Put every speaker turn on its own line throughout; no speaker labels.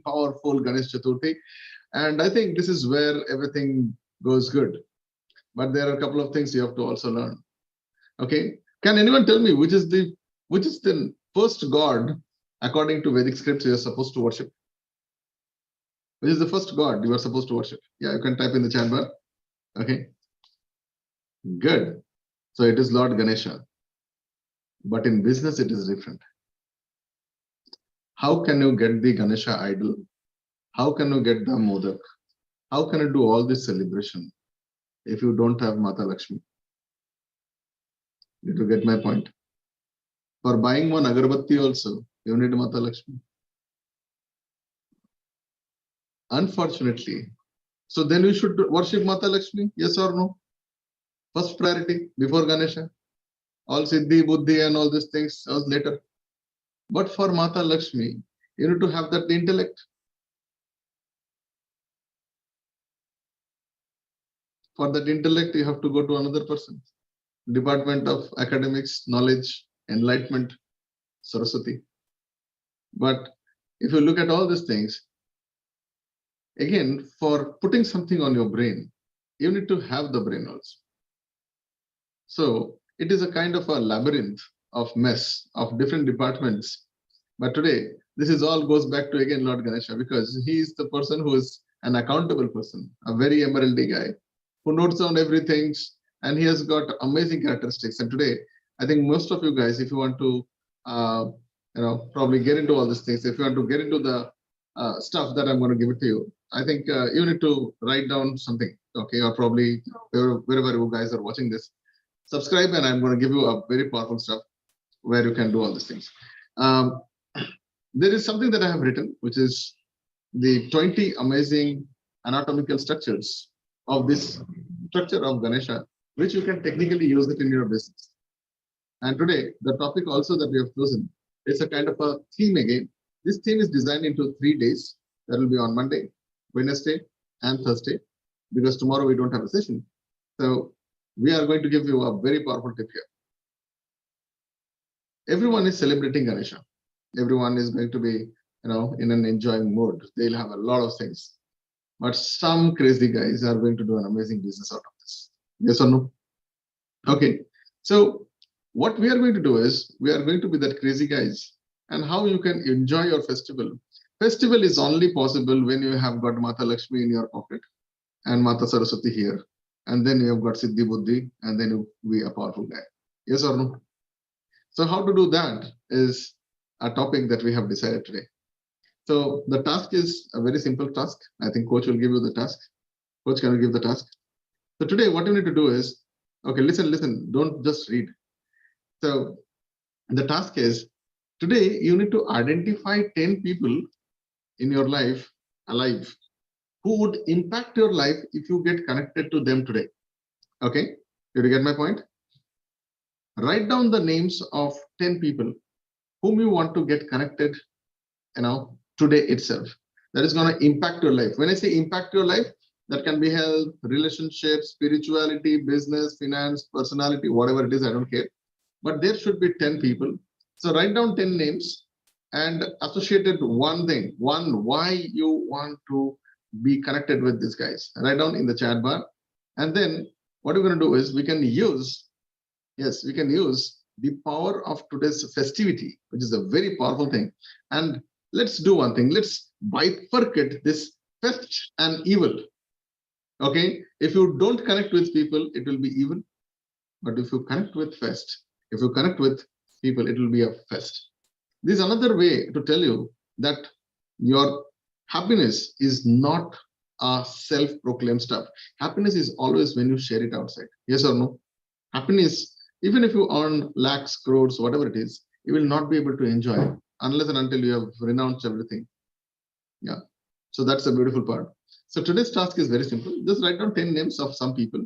powerful Ganesh Chaturthi. And I think this is where everything goes good. But there are a couple of things you have to also learn. Okay. Can anyone tell me which is the first god according to Vedic scripts you are supposed to worship? Which is the first god you are supposed to worship? Yeah, you can type in the chat bar. Okay. Good. So it is Lord Ganesha. But in business, it is different. How can you get the Ganesha idol? How can you get the Modak? How can you do all this celebration if you don't have Mata Lakshmi? Did you get my point? For buying one agarbatti also, you need Mata Lakshmi. Unfortunately. So then we should worship Mata Lakshmi, yes or no? First priority before Ganesha. All Siddhi, Buddhi and all these things was later. But for Mata Lakshmi, you need to have that intellect. For that intellect, you have to go to another person. Department of Academics, Knowledge, Enlightenment, Saraswati. But if you look at all these things, again, for putting something on your brain, you need to have the brain also. So it is a kind of a labyrinth of mess of different departments. But today, this is all goes back to again Lord Ganesha, because he is the person who is an accountable person, a very emeraldy guy who notes down everything, and he has got amazing characteristics. And today, I think most of you guys, if you want to, probably get into all these things, if you want to get into the stuff that I'm going to give it to you, I think you need to write down something, okay, or probably wherever you guys are watching this, subscribe, and I'm going to give you a very powerful stuff where you can do all these things. There is something that I have written, which is the 20 amazing anatomical structures of this structure of Ganesha, which you can technically use it in your business. And today, the topic also that we have chosen is a kind of a theme again. This theme is designed into 3 days. That will be on Monday, Wednesday, and Thursday, because tomorrow we don't have a session. So we are going to give you a very powerful tip here. Everyone is celebrating Ganesha. Everyone is going to be, in an enjoying mood. They'll have a lot of things. But some crazy guys are going to do an amazing business out of this. Yes or no? Okay. So what we are going to do is we are going to be that crazy guys, and how you can enjoy your festival. Festival is only possible when you have got Mata Lakshmi in your pocket and Mata Saraswati here. And then you have got Siddhi Buddhi, and then you be a powerful guy. Yes or no? So how to do that is a topic that we have decided today. So the task is a very simple task. I think coach will give you the task. Coach, can you give the task? So today what you need to do is, okay, listen, don't just read. So the task is, today you need to identify 10 people in your life alive who would impact your life if you get connected to them today. Okay, did you get my point? Write down the names of 10 people whom you want to get connected, today itself. That is going to impact your life. When I say impact your life, that can be health, relationships, spirituality, business, finance, personality, whatever it is, I don't care. But there should be 10 people. So write down 10 names and associated one thing, why you want to be connected with these guys. Write down in the chat bar. And then what we're going to do is we can use the power of today's festivity, which is a very powerful thing. And let's do one thing. Let's bifurcate this fest and evil. Okay, if you don't connect with people, it will be evil. But if you connect with fest, if you connect with people, it will be a fest. This is another way to tell you that your happiness is not a self-proclaimed stuff. Happiness is always when you share it outside. Yes or no? Happiness, even if you earn lakhs, crores, whatever it is, you will not be able to enjoy unless and until you have renounced everything. Yeah. So that's a beautiful part. So today's task is very simple. Just write down 10 names of some people,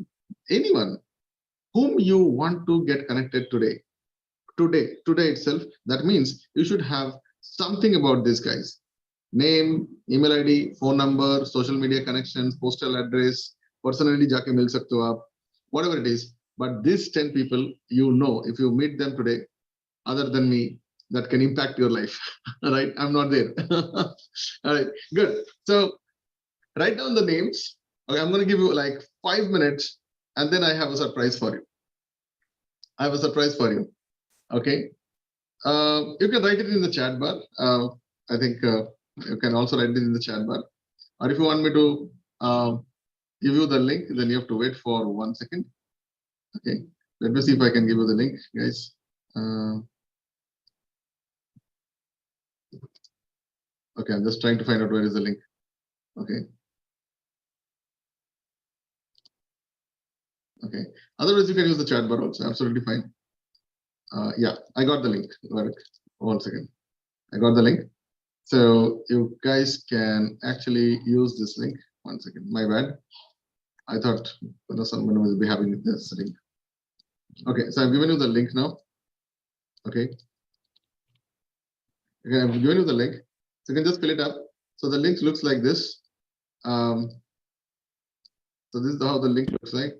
anyone whom you want to get connected today. Today itself. That means you should have something about these guys. Name, email ID, phone number, social media connections, postal address, personally jaake mil sakte ho aap, whatever it is. But these 10 people, if you meet them today, other than me, that can impact your life. All right, I'm not there. All right, good. So write down the names. Okay, I'm going to give you like 5 minutes, and then I have a surprise for you. I have a surprise for you. Okay. You can write it in the chat bar. I think you can also write it in the chat bar. Or if you want me to give you the link, then you have to wait for 1 second. Okay. Let me see if I can give you the link, guys. Okay, I'm just trying to find out where is the link. Okay. Okay. Otherwise, you can use the chat bar also. Absolutely fine. Yeah, I got the link. 1 second. I got the link. So you guys can actually use this link. 1 second. My bad. I thought someone will be having this link. Okay, so I've given you the link now. Okay. Okay, I've given you the link. So you can just fill it up. So the link looks like this. So this is how the link looks like.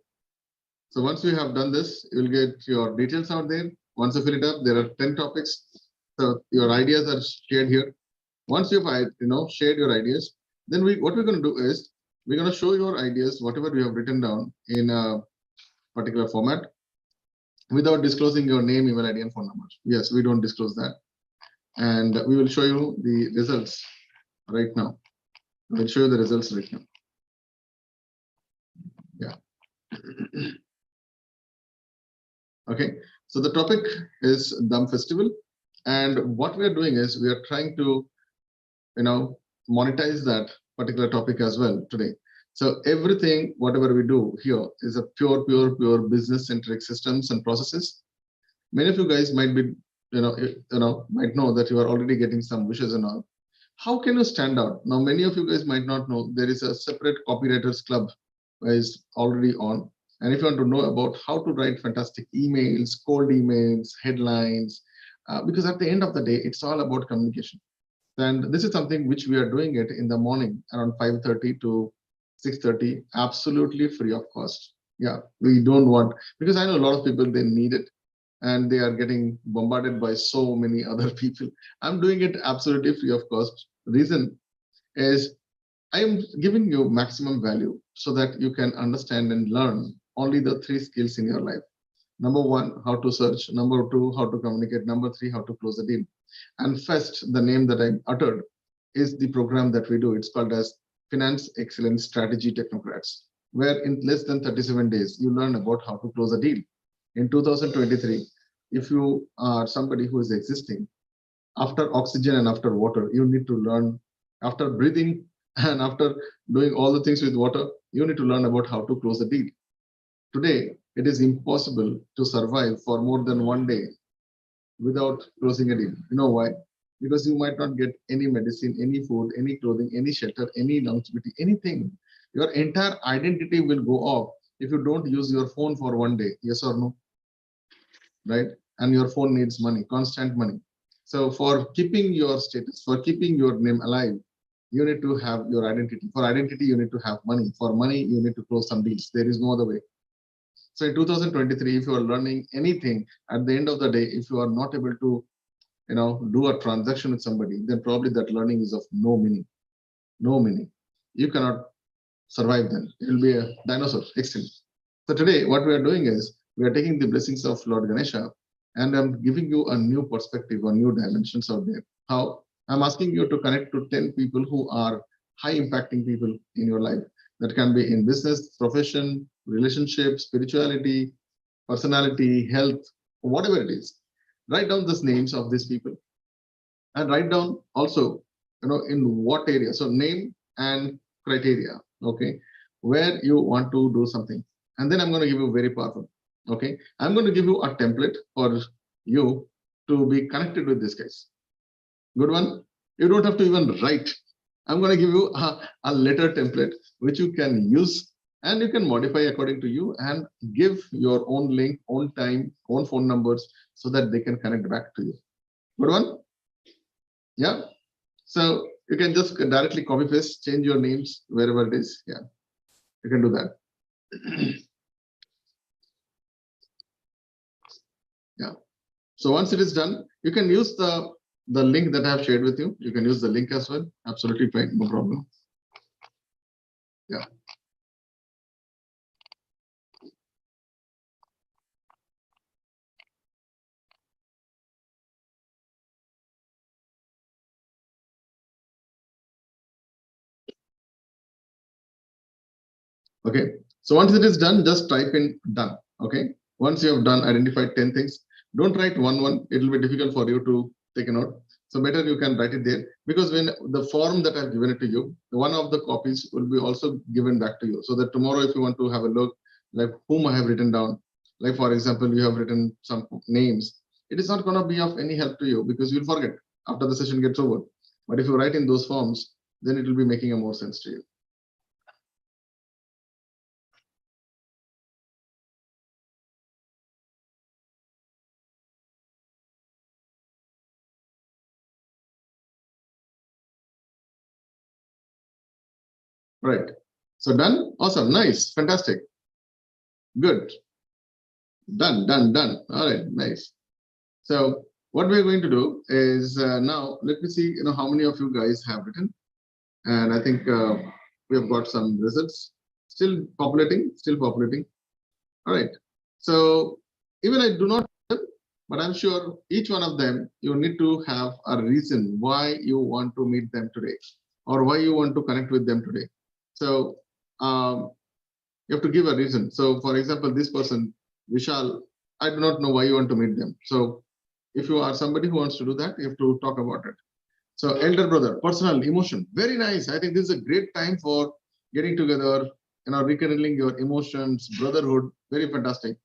So once you have done this, you'll get your details out there. Once you fill it up, there are 10 topics. So your ideas are shared here. Once you've shared your ideas, then what we're going to do is we're going to show your ideas, whatever we have written down in a particular format, without disclosing your name, email ID, and phone number. Yes, we don't disclose that. And we will show you the results right now. We'll show you the results right now. Yeah. Okay, so the topic is Dam Festival. And what we are doing is we are trying to, monetize that particular topic as well today. So everything, whatever we do here is a pure business-centric systems and processes. Many of you guys might be, might know that you are already getting some wishes and all. How can you stand out? Now, many of you guys might not know there is a separate copywriters club is already on. And if you want to know about how to write fantastic emails, cold emails, headlines, because at the end of the day, it's all about communication. And this is something which we are doing it in the morning around 5:30 to 6:30, absolutely free of cost. Yeah, we don't want, because I know a lot of people, they need it and they are getting bombarded by so many other people. I'm doing it absolutely free of cost. Reason is I am giving you maximum value so that you can understand and learn only the 3 skills in your life. Number 1, how to search. Number 2, how to communicate. Number 3, how to close a deal. And FEST, the name that I uttered, is the program that we do. It's called as Finance Excellence Strategy Technocrats, where in less than 37 days, you learn about how to close a deal. In 2023, if you are somebody who is existing, after oxygen and after water, you need to learn, after breathing and after doing all the things with water, you need to learn about how to close a deal. Today, it is impossible to survive for more than 1 day without closing a deal. You know why? Because you might not get any medicine, any food, any clothing, any shelter, any longevity, anything. Your entire identity will go off if you don't use your phone for 1 day. Yes or no? Right? And your phone needs money, constant money. So for keeping your status, for keeping your name alive, you need to have your identity. For identity, you need to have money. For money, you need to close some deals. There is no other way. So in 2023, if you are learning anything, at the end of the day, if you are not able to, do a transaction with somebody, then probably that learning is of no meaning. No meaning. You cannot survive then. It will be a dinosaur, extinct. So today, what we are doing is we are taking the blessings of Lord Ganesha, and I'm giving you a new perspective or new dimensions out there. How? I'm asking you to connect to 10 people who are high impacting people in your life. That can be in business, profession, relationship, spirituality, personality, health, whatever it is. Write down the names of these people and write down also, in what area. So name and criteria, okay, where you want to do something. And then I'm going to give you very powerful, okay. I'm going to give you a template for you to be connected with these guys. Good one. You don't have to even write. I'm going to give you a letter template which you can use and you can modify according to you and give your own link, own time, own phone numbers so that they can connect back to you. Good one. Yeah. So you can just directly copy paste, change your names wherever it is. Yeah, you can do that. Yeah. So once it is done, you can use the link that I have shared with you. You can use the link as well. Absolutely fine, no problem. Yeah. Okay. So once it is done, just type in done. Okay. Once you have done, identified 10 things, don't write one. It will be difficult for you to take a note. So better you can write it there, because when the form that I've given it to you, one of the copies will be also given back to you. So that tomorrow, if you want to have a look, like whom I have written down, like for example, you have written some names, it is not going to be of any help to you because you'll forget after the session gets over. But if you write in those forms, then it will be making a more sense to you. Right. So done. Awesome. Nice. Fantastic. Good. Done. All right. Nice. So what we're going to do is now let me see, how many of you guys have written. And I think we have got some results. Still populating. All right. So even I do not, but I'm sure each one of them, you need to have a reason why you want to meet them today or why you want to connect with them today. So you have to give a reason. So for example, this person, Vishal, I do not know why you want to meet them. So if you are somebody who wants to do that, you have to talk about it. So elder brother, personal, emotion, very nice. I think this is a great time for getting together, rekindling your emotions, brotherhood, very fantastic.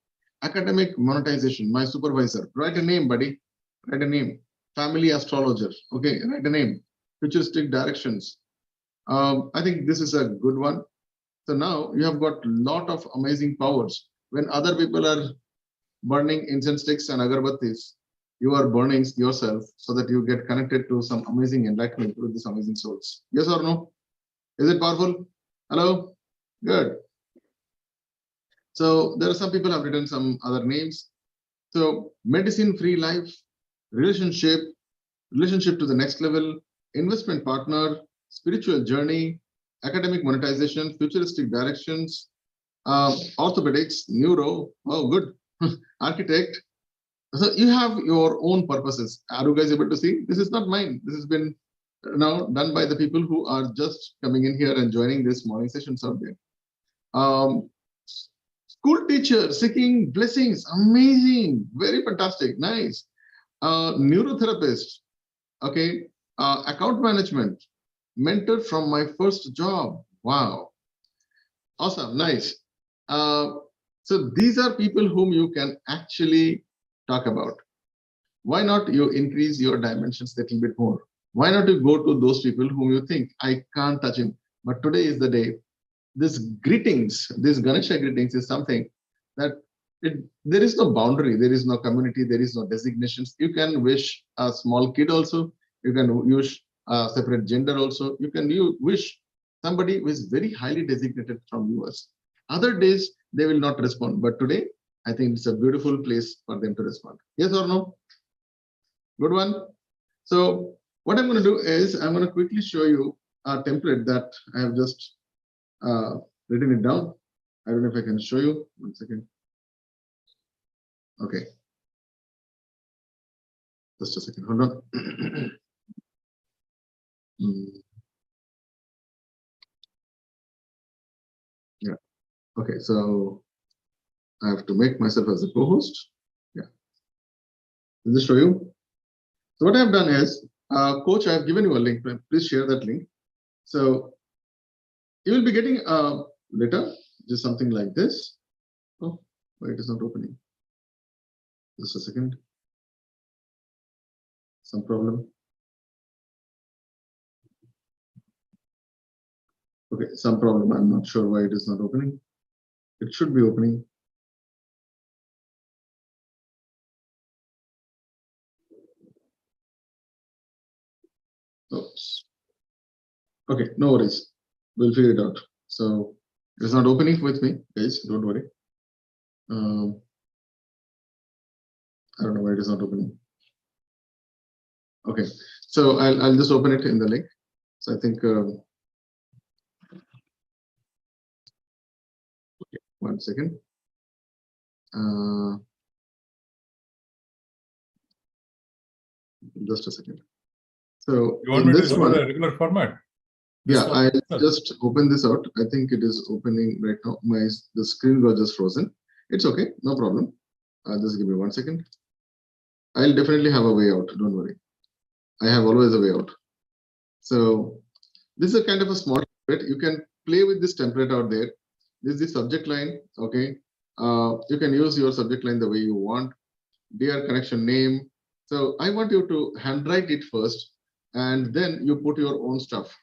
Academic monetization, my supervisor, write a name, buddy, write a name. Family astrologer, okay, write a name. Futuristic directions. I think this is a good one. So now you have got a lot of amazing powers. When other people are burning incense sticks and agarbattis, you are burning yourself so that you get connected to some amazing enlightenment with these amazing souls. Yes or no? Is it powerful? Hello? Good. So there are some people have written some other names. So medicine-free life, relationship to the next level, investment partner, spiritual journey, academic monetization, futuristic directions, orthopedics, neuro, oh good, architect. So you have your own purposes. Are you guys able to see? This is not mine. This has been now done by the people who are just coming in here and joining this morning sessions out there. School teacher seeking blessings, amazing, very fantastic, nice. Neurotherapist, okay. Account management, mentor from my first job, wow. Awesome, nice. So these are people whom you can actually talk about. Why not you increase your dimensions a little bit more? Why not you go to those people whom you think, I can't touch him, but today is the day. This greetings, this Ganesha greetings is something that there is no boundary, there is no community, there is no designations. You can wish a small kid also, you can wish a separate gender also, you can wish somebody who is very highly designated from US. Other days, they will not respond. But today, I think it's a beautiful place for them to respond. Yes or no? Good one. So what I'm going to do is I'm going to quickly show you a template that I have just written it down. I don't know if I can show you. 1 second. Okay. Just a second. Hold on. Yeah. Okay. So I have to make myself as a co-host. Yeah. I'll just show you. So what I've done is, coach, I've given you a link. Please share that link. So you will be getting a letter, just something like this. Oh, why it is not opening? Just a second. Some problem. Okay, some problem. I'm not sure why it is not opening. It should be opening. Oops. Okay, no worries. We'll figure it out. So it's not opening with me, guys. Don't worry. I don't know why it is not opening. Okay, so I'll just open it in the link. So I think okay, 1 second. Just a second. So
you want
in
me
this
to show
one,
the regular format?
yeah, I just open this out. I think it is opening right now. The screen was just frozen. It's okay, no problem. Just give me 1 second. I'll definitely have a way out. Don't worry. I have always a way out. So this is a kind of a small template. You can play with this template out there. This is the subject line. Okay. You can use your subject line the way you want. Dear connection name. So I want you to handwrite it first, and then you put your own stuff.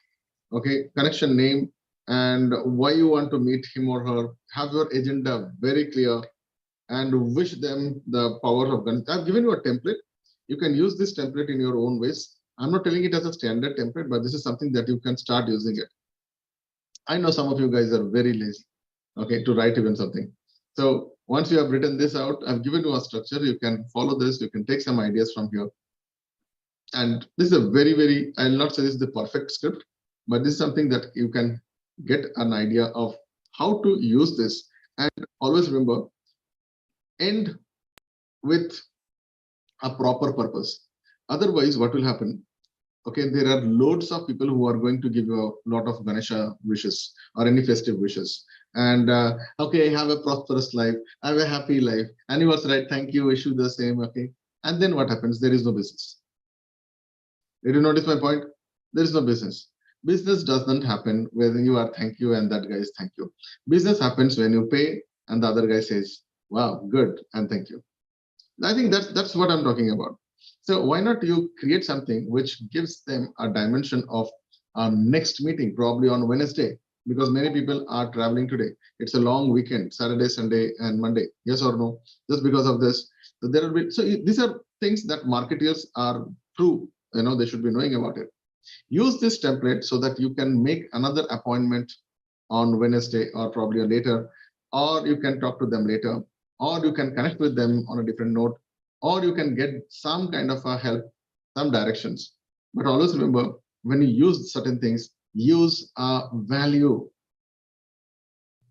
Okay, connection name and why you want to meet him or her. Have your agenda very clear and wish them the power of Ganesha. I've given you a template. You can use this template in your own ways. I'm not telling it as a standard template, but this is something that you can start using it. I know some of you guys are very lazy, okay, to write even something. So once you have written this out, I've given you a structure. You can follow this. You can take some ideas from here. And this is a very, I'll not say this is the perfect script, but this is something that you can get an idea of how to use this. And always remember, end with a proper purpose. Otherwise, what will happen? Okay, there are loads of people who are going to give you a lot of Ganesha wishes or any festive wishes. And okay, have a prosperous life, have a happy life. And you was right, thank you, wish you the same. Okay. And then what happens? There is no business. Did you notice my point? There is no business. Business doesn't happen when you are thank you and that guy is thank you. Business happens when you pay and the other guy says, wow, good, and thank you. I think that's what I'm talking about. So why not you create something which gives them a dimension of our next meeting, probably on Wednesday, because many people are traveling today. It's a long weekend, Saturday, Sunday, and Monday. Yes or no? Just because of this, so there will be. So these are things that marketers are true. They should be knowing about it. Use this template so that you can make another appointment on Wednesday or probably later, or you can talk to them later, or you can connect with them on a different note, or you can get some kind of a help, some directions. But always remember, when you use certain things, use a value.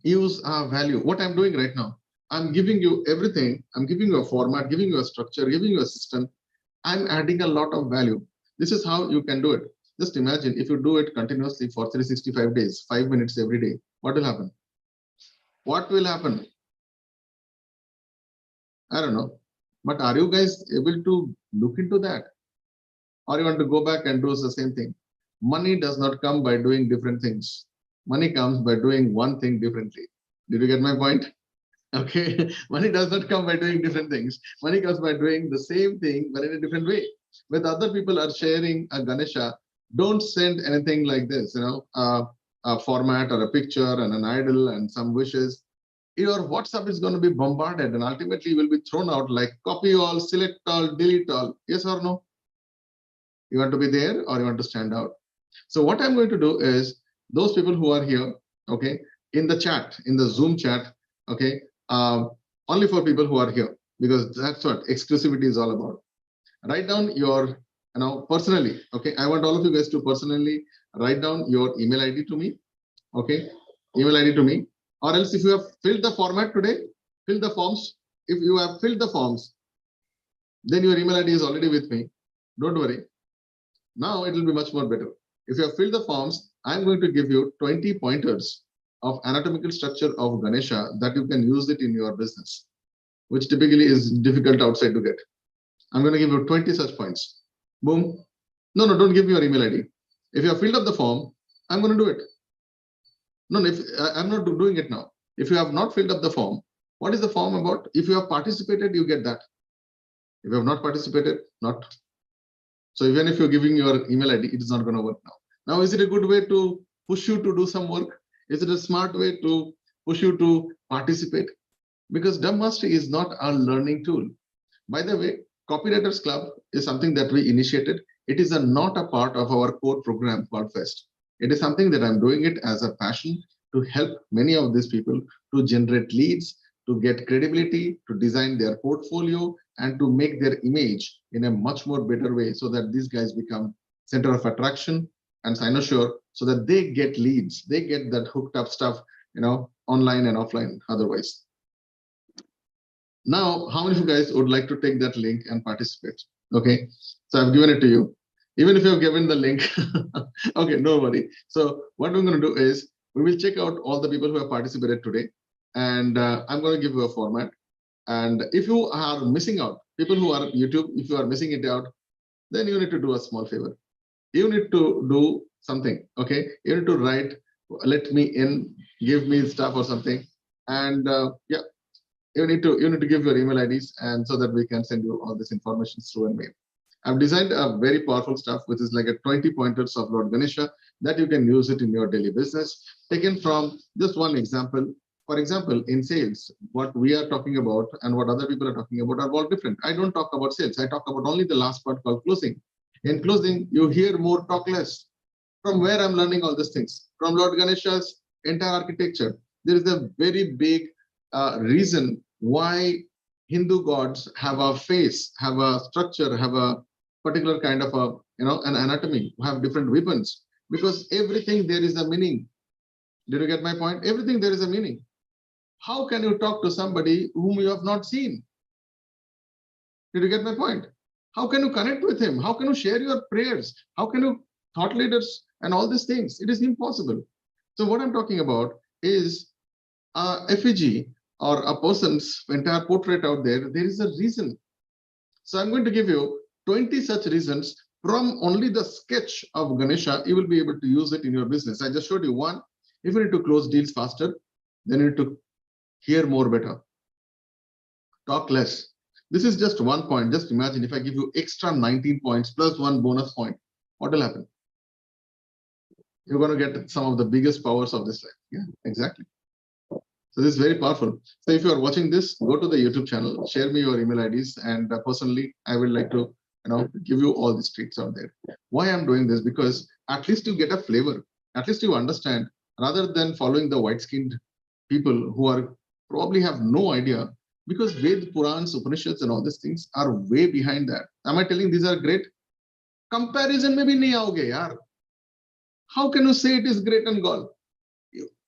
Use a value. What I'm doing right now, I'm giving you everything. I'm giving you a format, giving you a structure, giving you a system. I'm adding a lot of value. This is how you can do it. Just imagine if you do it continuously for 365 days, 5 minutes every day, what will happen? What will happen? I don't know. But are you guys able to look into that? Or you want to go back and do the same thing? Money does not come by doing different things. Money comes by doing one thing differently. Did you get my point? Okay. Money does not come by doing different things. Money comes by doing the same thing, but in a different way. When other people are sharing a Ganesha, don't send anything like this, a format or a picture and an idol and some wishes. Your WhatsApp is going to be bombarded and ultimately you will be thrown out like copy all, select all, delete all. Yes or no? You want to be there or you want to stand out? So what I'm going to do is those people who are here, okay, in the chat, in the Zoom chat, okay, only for people who are here, because that's what exclusivity is all about. Write down your, personally, okay, I want all of you guys to personally write down your email ID to me, okay, email ID to me, or else if you have filled the format today, fill the forms. If you have filled the forms, then your email ID is already with me. Don't worry. Now it will be much more better. If you have filled the forms, I'm going to give you 20 pointers of anatomical structure of Ganesha that you can use it in your business, which typically is difficult outside to get. I'm going to give you 20 such points. Boom. No, don't give me your email ID. If you have filled up the form, I'm going to do it. No, if I'm not doing it now. If you have not filled up the form, what is the form about? If you have participated, you get that. If you have not participated, not. So even if you're giving your email ID, it is not going to work now. Now, is it a good way to push you to do some work? Is it a smart way to push you to participate? Because Dumb Mastery is not a learning tool. By the way, Copywriters Club is something that we initiated. It is not a part of our core program called Fest. It is something that I'm doing it as a passion to help many of these people to generate leads, to get credibility, to design their portfolio, and to make their image in a much more better way so that these guys become center of attraction and cynosure so that they get leads, they get that hooked up stuff, online and offline otherwise. Now, how many of you guys would like to take that link and participate? Okay, so I've given it to you. Even if you've given the link, okay, no worry. So what we're going to do is we will check out all the people who have participated today, and I'm going to give you a format. And if you are missing out, people who are YouTube, if you are missing it out, then you need to do a small favor. You need to do something, okay? You need to write, let me in, give me stuff or something. And yeah, you need to give your email IDs, and so that we can send you all this information through a mail. I've designed a very powerful stuff, which is like a 20 pointers of Lord Ganesha that you can use it in your daily business, taken from just one example. For example, in sales, what we are talking about and what other people are talking about are all different. I don't talk about sales. I talk about only the last part called closing. In closing, you hear more, talk less. From where I'm learning all these things? From Lord Ganesha's entire architecture. There is a very big reason why Hindu gods have a face, have a structure, have a particular kind of an anatomy, have different weapons, because everything there is a meaning. Did you get my point? Everything there is a meaning. How can you talk to somebody whom you have not seen? Did you get my point? How can you connect with him? How can you share your prayers? How can you thought leaders and all these things? It is impossible. So what I'm talking about is a effigy or a person's entire portrait out there. There is a reason. So I'm going to give you 20 such reasons from only the sketch of Ganesha. You will be able to use it in your business. I just showed you one. If you need to close deals faster, then you need to hear more better, talk less. This is just one point. Just imagine if I give you extra 19 points plus one bonus point, what will happen? You're going to get some of the biggest powers of this life. Yeah, exactly. So this is very powerful. So if you are watching this, go to the YouTube channel, share me your email IDs, and personally, I would like to give you all these tricks out there. Why I'm doing this? Because at least you get a flavor. At least you understand, rather than following the white-skinned people who are probably have no idea, because Ved, Purans, Upanishads, and all these things are way behind that. Am I telling these are great? Comparison maybe nahi aoge, yaar. How can you say it is great and gone?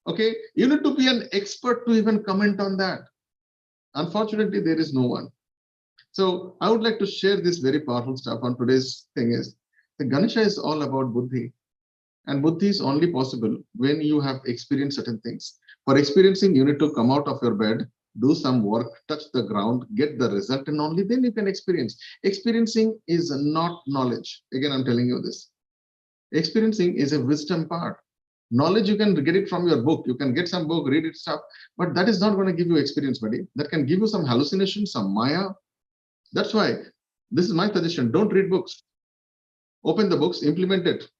Okay, you need to be an expert to even comment on that. Unfortunately, there is no one. So I would like to share this very powerful stuff on today's thing is the Ganesha is all about buddhi. And buddhi is only possible when you have experienced certain things. For experiencing, you need to come out of your bed, do some work, touch the ground, get the result, and only then you can experience. Experiencing is not knowledge. Again, I'm telling you this. Experiencing is a wisdom part. Knowledge, you can get it from your book. You can get some book, read it stuff, but that is not going to give you experience, buddy. That can give you some hallucination, some maya. That's why this is my suggestion. Don't read books. Open the books, implement it.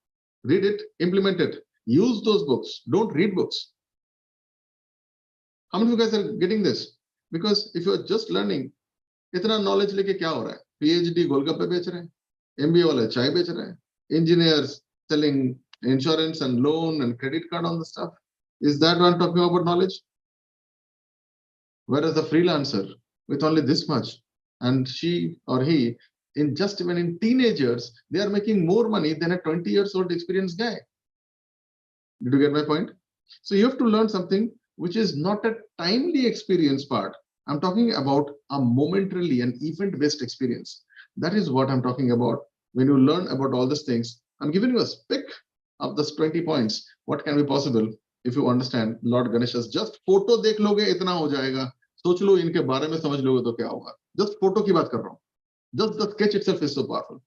Read it, implement it. Use those books. Don't read books. How many of you guys are getting this? Because if you're just learning, itna knowledge leke kya ho raha hai? PhD golgappe bech rahe hain, MBA wale chai bech rahe hain, engineers selling insurance and loan and credit card on the stuff. Is that what I'm talking about knowledge? Whereas the freelancer with only this much, and she or he, in just even in teenagers, they are making more money than a 20 years old experienced guy. Did you get my point? So you have to learn something which is not a timely experience part. I'm talking about a momentarily an event-based experience. That is what I'm talking about. When you learn about all these things, I'm giving you a pick of those 20 points. What can be possible if you understand Lord Ganesha's just photo dekh loge itna ho jayega. सोच लो इनके बारे में समझ लोगे तो क्या होगा. Just photo की बात कर रहा हूँ. Just the sketch itself is so powerful.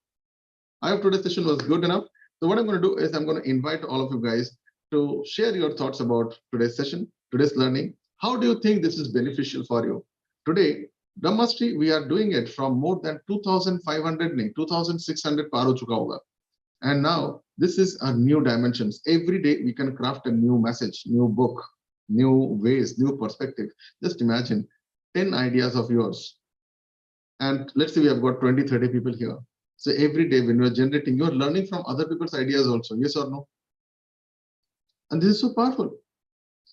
I hope today's session was good enough. So what I'm going to do is I'm going to invite all of you guys to share your thoughts about today's session, today's learning. How do you think this is beneficial for you? Today, Brahmastri, we are doing it from more than 2,500, 2,600 par ho chuka hoga. And now this is a new dimensions. Every day we can craft a new message, new book, new ways, new perspective. Just imagine 10 ideas of yours. And let's say we have got 20, 30 people here. So every day when you're generating, you're learning from other people's ideas also, yes or no? And this is so powerful.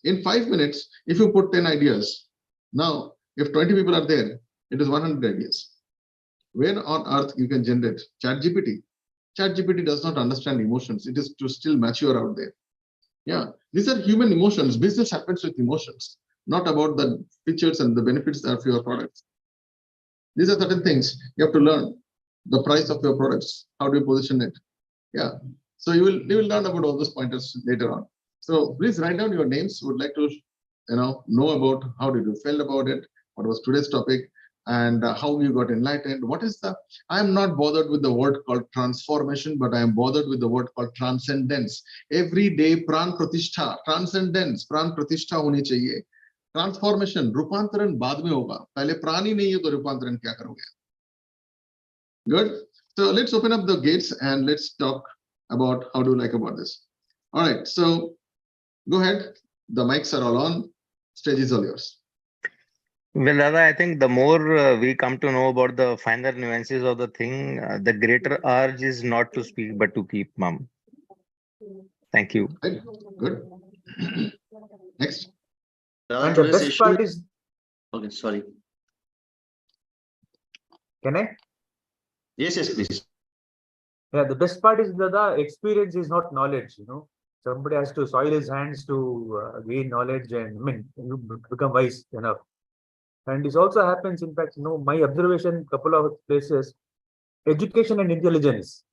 In 5 minutes, if you put 10 ideas, Now, if 20 people are there, it is 100 ideas. Where on earth you can generate ChatGPT? ChatGPT does not understand emotions. It is to still mature out there. Yeah, these are human emotions. Business happens with emotions, not about the features and the benefits of your products. These are certain things you have to learn. The price of your products, how do you position it? Yeah. So you will learn about all those pointers later on. So please write down your names. Would like to know about how did you feel about it, what was today's topic, and how you got enlightened. What is the? I am not bothered with the word called transformation, but I am bothered with the word called transcendence. Every day pran pratishtha, transcendence, pran pratishtha honi chahiye. Transformation रूपांतरण बाद में होगा, पहले प्राण ही नहीं है तो रूपांतरण क्या करोगे? Good. So let's open up the gates and let's talk about how do you like about this. All right, so go ahead. The mics are all on. Stage is all yours.
Well, Dada, I think the more we come to know about the finer nuances of the thing, the greater urge is not to speak but to keep mum. Thank you.
Right. Good. Next.
And the best part is, okay, sorry.
Can I?
Yes, please.
Yeah, the best part is that the experience is not knowledge. Somebody has to soil his hands to gain knowledge, and you become wise enough. And this also happens, in fact, my observation, couple of places, education and intelligence.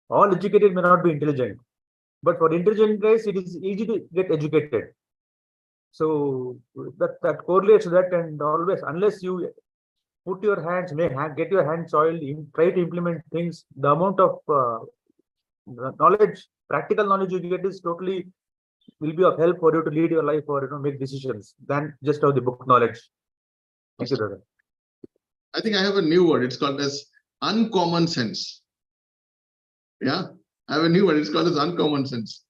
All educated may not be intelligent, but for intelligent guys, it is easy to get educated. So that correlates to that, and always, unless you put your hands, get your hands soiled, try to implement things, the amount of knowledge, practical knowledge you get is totally will be of help for you to lead your life or make decisions than just of the book knowledge. Thank you, brother.
I think I have a new word. It's called as uncommon sense. Yeah, I have a new word. It's called as uncommon sense.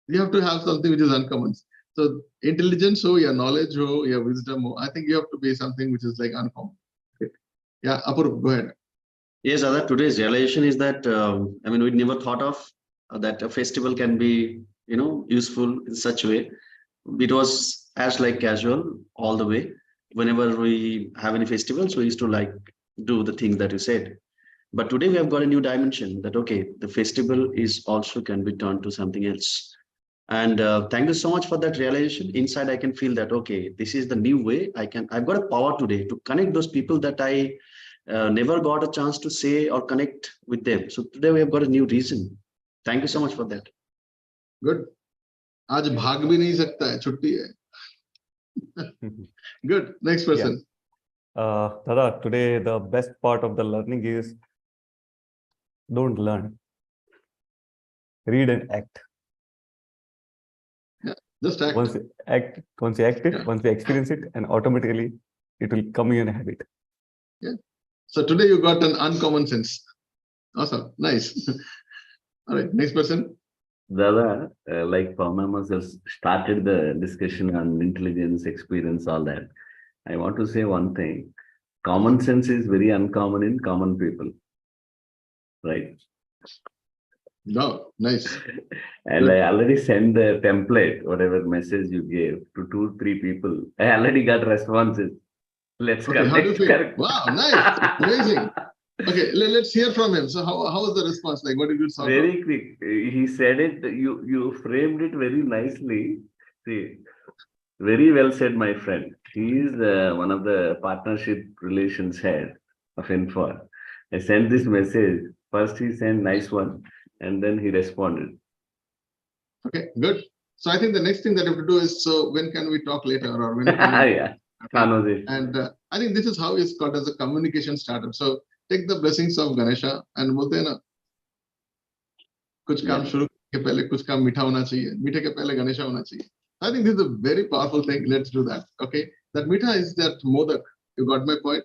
You have to have something which is uncommon. So intelligence, your knowledge, your wisdom, I think you have to be something which is like uncommon. Okay. Yeah, Apurv, go ahead.
Yes, Ada, today's realization is that, we never thought of that a festival can be, useful in such a way. It was as like casual all the way. Whenever we have any festivals, we used to do the things that you said. But today we have got a new dimension that, okay, the festival is also can be turned to something else. And thank you so much for that realization. Inside, I can feel that, okay, this is the new way. I've got a power today to connect those people that I never got a chance to say or connect with them. So today we have got a new reason. Thank you so much for that.
Good. आज भाग भी नहीं सकता है, छुट्टी है. Good. Next person.
Dada, today the best part of the learning is don't learn. Read and act.
Yeah, just act.
Once you act it, once you experience it, and automatically it will come in a habit.
Yeah. So today you got an uncommon sense. Awesome. Nice. All right. Next person.
Dada, like Pamama has started the discussion on intelligence, experience, all that. I want to say one thing. Common sense is very uncommon in common people. Right?
No, nice.
And I already sent the template, whatever message you gave to 2-3 people. I already got responses. Let's
Okay, how do you feel?
connect.
Wow, nice. Amazing. Okay, let's hear from him. So how was the response like? What did you sort of?
Very quick. He said it, you framed it very nicely. See, very well said, my friend. He is one of the partnership relations head of Infor. I sent this message. First he sent nice one, and then he responded.
Okay, good. So I think the next thing that you have to do is, so when can we talk later, or when can we
Yeah, conversation.
And I think this is how it's called as a communication startup. So take the blessings of Ganesha and बोलते हैं ना, कुछ काम शुरू के पहले कुछ काम मीठा होना चाहिए, मीठे के पहले गणेशा होना चाहिए. I think this is a very powerful thing. Let's do that. Okay, that मीठा is that modak. You got my point?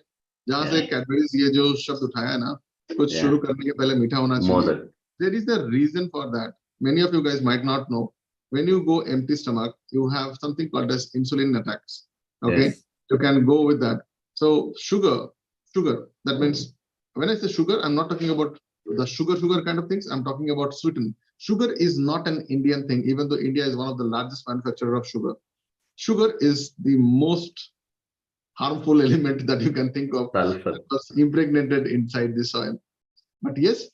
जहाँ से Cadbury's ये जो शब्द उठाया है ना, कुछ शुरू करने के पहले मीठा होना चाहिए. There is a reason for that. Many of you guys might not know. When you go empty stomach, you have something called as insulin attacks. Okay, yes. You can go with that. So sugar. That means when I say sugar, I'm not talking about the sugar kind of things. I'm talking about sweetened. Sugar is not an Indian thing, even though India is one of the largest manufacturer of sugar. Sugar is the most harmful element that you can think of
Sulfur.
that was impregnated inside the soil. But yes,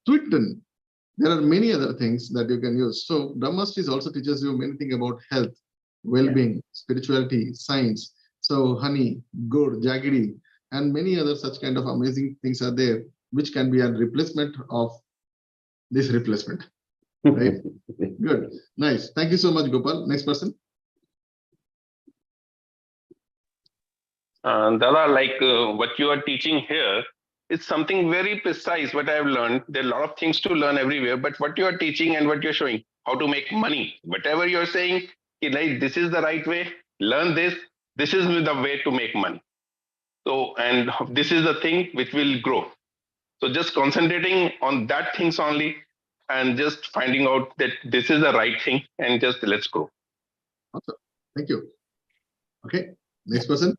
sweeten. There are many other things that you can use. So Brahmastris also teaches you many things about health, well-being, spirituality, science. So honey, gur, jaggery, and many other such kind of amazing things are there, which can be a replacement of this replacement. Right? Good. Nice. Thank you so much, Gopal. Next person.
Dada, like what you are teaching here, it's something very precise. What I have learned, there are a lot of things to learn everywhere, but what you are teaching and what you're showing, how to make money, whatever you're saying, like this is the right way. Learn this. This is the way to make money. So, and this is the thing which will grow. So, just concentrating on that things only, and just finding out that this is the right thing, and just let's go.
Awesome. Thank you. Okay. Next person.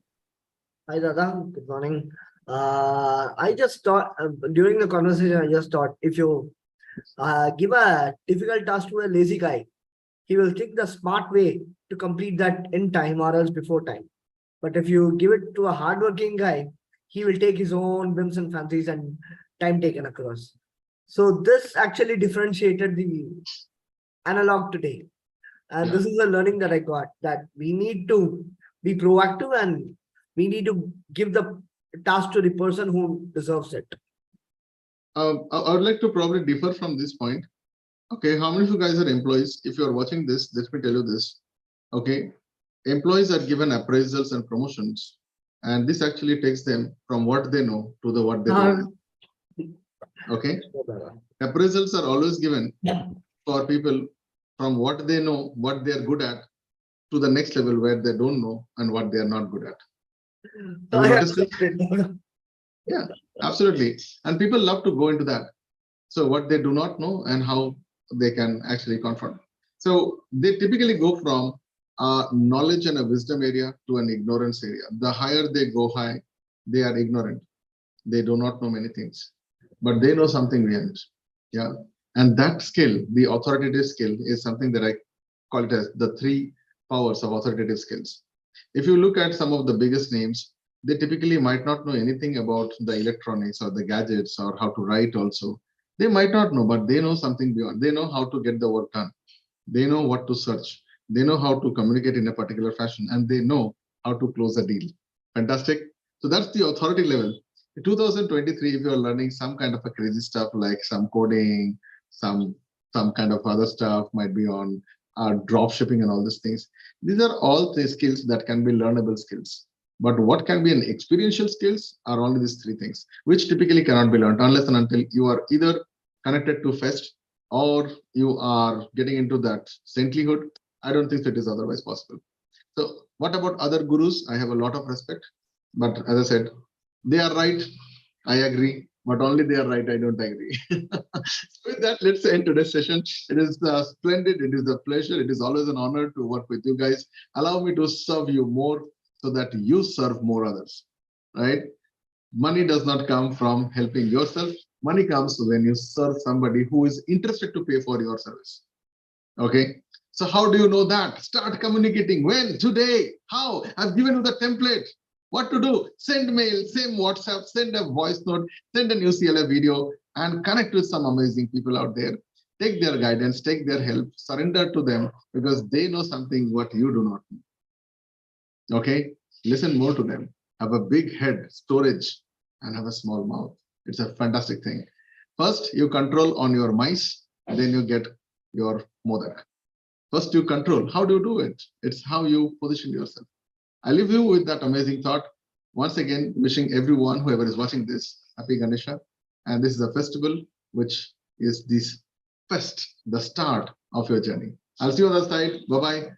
Hi, Dada. Good morning. I just thought during the conversation, I just thought if you give a difficult task to a lazy guy, he will think the smart way to complete that in time or else before time. But if you give it to a hardworking guy, he will take his own whims and fancies and time taken across. So this actually differentiated the analog today. And this is a learning that I got, that we need to be proactive and we need to give the task to the person who deserves it.
I would like to probably differ from this point. Okay, how many of you guys are employees? If you are watching this, let me tell you this. Okay, employees are given appraisals and promotions, and this actually takes them from what they know to the what they don't know. Okay, appraisals are always given for people from what they know, what they are good at, to the next level where they don't know and what they are not good at. Have you noticed this? Yeah, absolutely. And people love to go into that. So what they do not know and how they can actually confront. So they typically go from a knowledge and a wisdom area to an ignorance area. The higher they go high, they are ignorant. They do not know many things, but they know something beyond. Yeah. And that skill, the authoritative skill, is something that I call it as the 3 powers of authoritative skills. If you look at some of the biggest names, they typically might not know anything about the electronics or the gadgets or how to write also. They might not know, but they know something beyond. They know how to get the work done. They know what to search. They know how to communicate in a particular fashion, and they know how to close a deal. Fantastic. So that's the authority level. In 2023, if you're learning some kind of a crazy stuff like some coding, some kind of other stuff, might be on drop shipping and all these things. These are all the skills that can be learnable skills. But what can be an experiential skills are only these 3 things, which typically cannot be learned unless and until you are either connected to fest or you are getting into that saintlyhood. I don't think it is otherwise possible. So what about other gurus? I have a lot of respect, but as I said, they are right. I agree, but only they are right. I don't agree. So with that, let's end today's session. It is splendid. It is a pleasure. It is always an honor to work with you guys. Allow me to serve you more so that you serve more others, right? Money does not come from helping yourself. Money comes when you serve somebody who is interested to pay for your service. Okay. So how do you know that? Start communicating. When? Today. How? I've given you the template. What to do? Send mail, send WhatsApp, send a voice note, send an UCLA video, and connect with some amazing people out there. Take their guidance, take their help, surrender to them because they know something what you do not know. Okay? Listen more to them. Have a big head, storage, and have a small mouth. It's a fantastic thing. First, you control on your mice, then you get your modak. First, you control. How do you do it? It's how you position yourself. I leave you with that amazing thought. Once again, wishing everyone, whoever is watching this, happy Ganesha. And this is a festival, which is this fest, the start of your journey. I'll see you on the other side. Bye-bye.